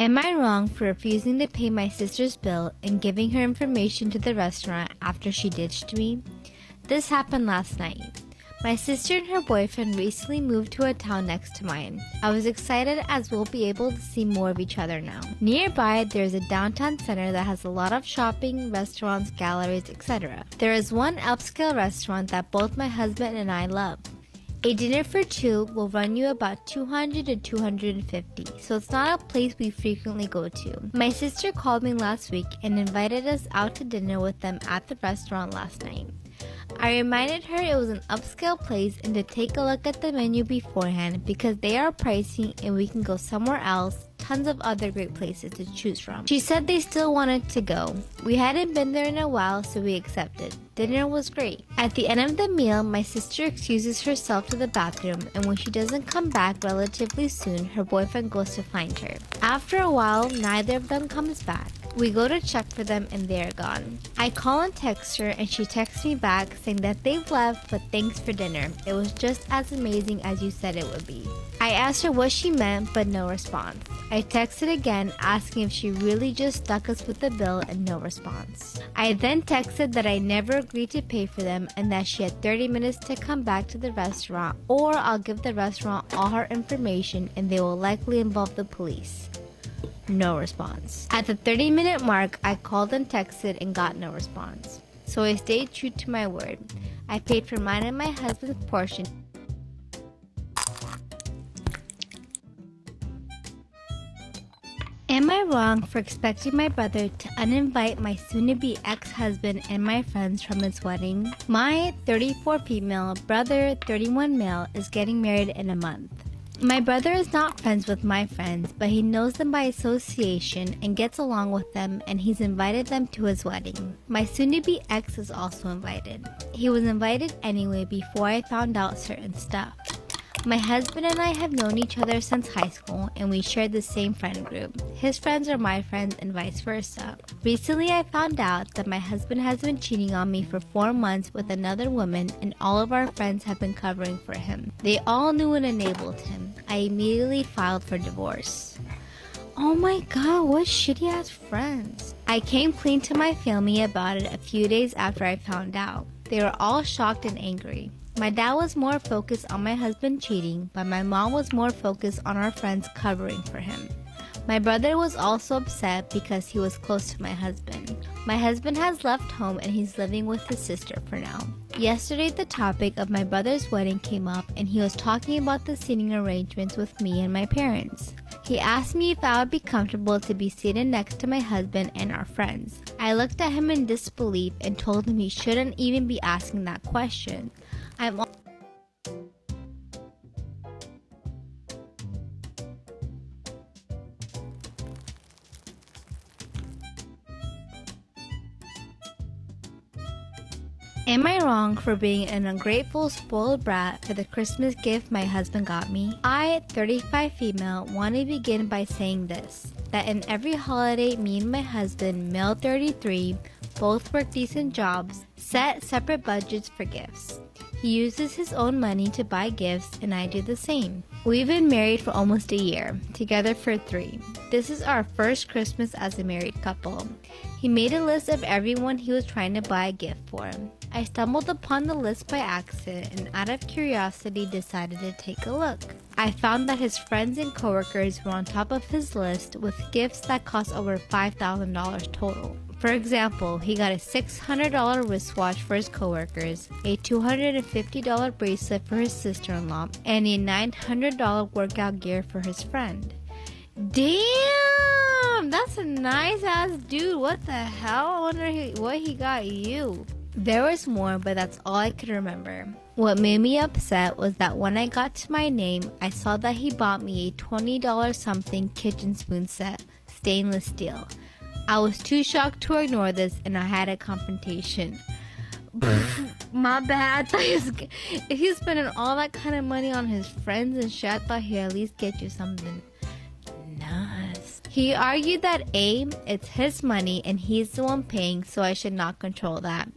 Am I wrong for refusing to pay my sister's bill and giving her information to the restaurant after she ditched me? This happened last night. My sister and her boyfriend recently moved to a town next to mine. I was excited as we'll be able to see more of each other now. Nearby, there is a downtown center that has a lot of shopping, restaurants, galleries, etc. There is one upscale restaurant that both my husband and I love. A dinner for two will run you about $200 to $250, so it's not a place we frequently go to. My sister called me last week and invited us out to dinner with them at the restaurant last night. I reminded her it was an upscale place and to take a look at the menu beforehand because they are pricey and we can go somewhere else. Tons of other great places to choose from. She said they still wanted to go. We hadn't been there in a while, so we accepted. Dinner was great. At the end of the meal, my sister excuses herself to the bathroom, and when she doesn't come back relatively soon, her boyfriend goes to find her. After a while, neither of them comes back. We go to check for them and they are gone. I call and text her and she texts me back saying that they've left but thanks for dinner. It was just as amazing as you said it would be. I asked her what she meant but no response. I texted again asking if she really just stuck us with the bill and no response. I then texted that I never agreed to pay for them and that she had 30 minutes to come back to the restaurant or I'll give the restaurant all her information and they will likely involve the police. No response. At the 30-minute mark, I called and texted and got no response. So I stayed true to my word. I paid for mine and my husband's portion. Am I wrong for expecting my brother to uninvite my soon-to-be ex-husband and my friends from his wedding? My 34 female brother, 31 male, is getting married in a month. My brother is not friends with my friends, but he knows them by association and gets along with them, and he's invited them to his wedding. My soon-to-be ex is also invited. He was invited anyway before I found out certain stuff. My husband and I have known each other since high school, and we shared the same friend group. His friends are my friends and vice versa. Recently, I found out that my husband has been cheating on me for 4 months with another woman, and all of our friends have been covering for him. They all knew and enabled him. I immediately filed for divorce. Oh my god, what shitty ass friends. I came clean to my family about it a few days after I found out. They were all shocked and angry. My dad was more focused on my husband cheating, but my mom was more focused on our friends covering for him. My brother was also upset because he was close to my husband. My husband has left home and he's living with his sister for now. Yesterday, the topic of my brother's wedding came up and he was talking about the seating arrangements with me and my parents. He asked me if I would be comfortable to be seated next to my husband and our friends. I looked at him in disbelief and told him he shouldn't even be asking that question. Am I wrong for being an ungrateful, spoiled brat for the Christmas gift my husband got me? I, 35 female, want to begin by saying this, that in every holiday, me and my husband, male 33, both work decent jobs, set separate budgets for gifts. He uses his own money to buy gifts and I do the same. We've been married for almost a year, together for 3. This is our first Christmas as a married couple. He made a list of everyone he was trying to buy a gift for. I stumbled upon the list by accident and out of curiosity decided to take a look. I found that his friends and coworkers were on top of his list with gifts that cost over $5,000 total. For example, he got a $600 wristwatch for his coworkers, a $250 bracelet for his sister-in-law, and a $900 workout gear for his friend. Damn! That's a nice-ass dude. What the hell? I wonder what he got you. There was more, but that's all I could remember. What made me upset was that when I got to my name, I saw that he bought me a $20 something kitchen spoon set, stainless steel. I was too shocked to ignore this and I had a confrontation. My bad. I thought if he's spending all that kind of money on his friends and shit, I thought he'd at least get you something nice. He argued that A, it's his money and he's the one paying, so I should not control that.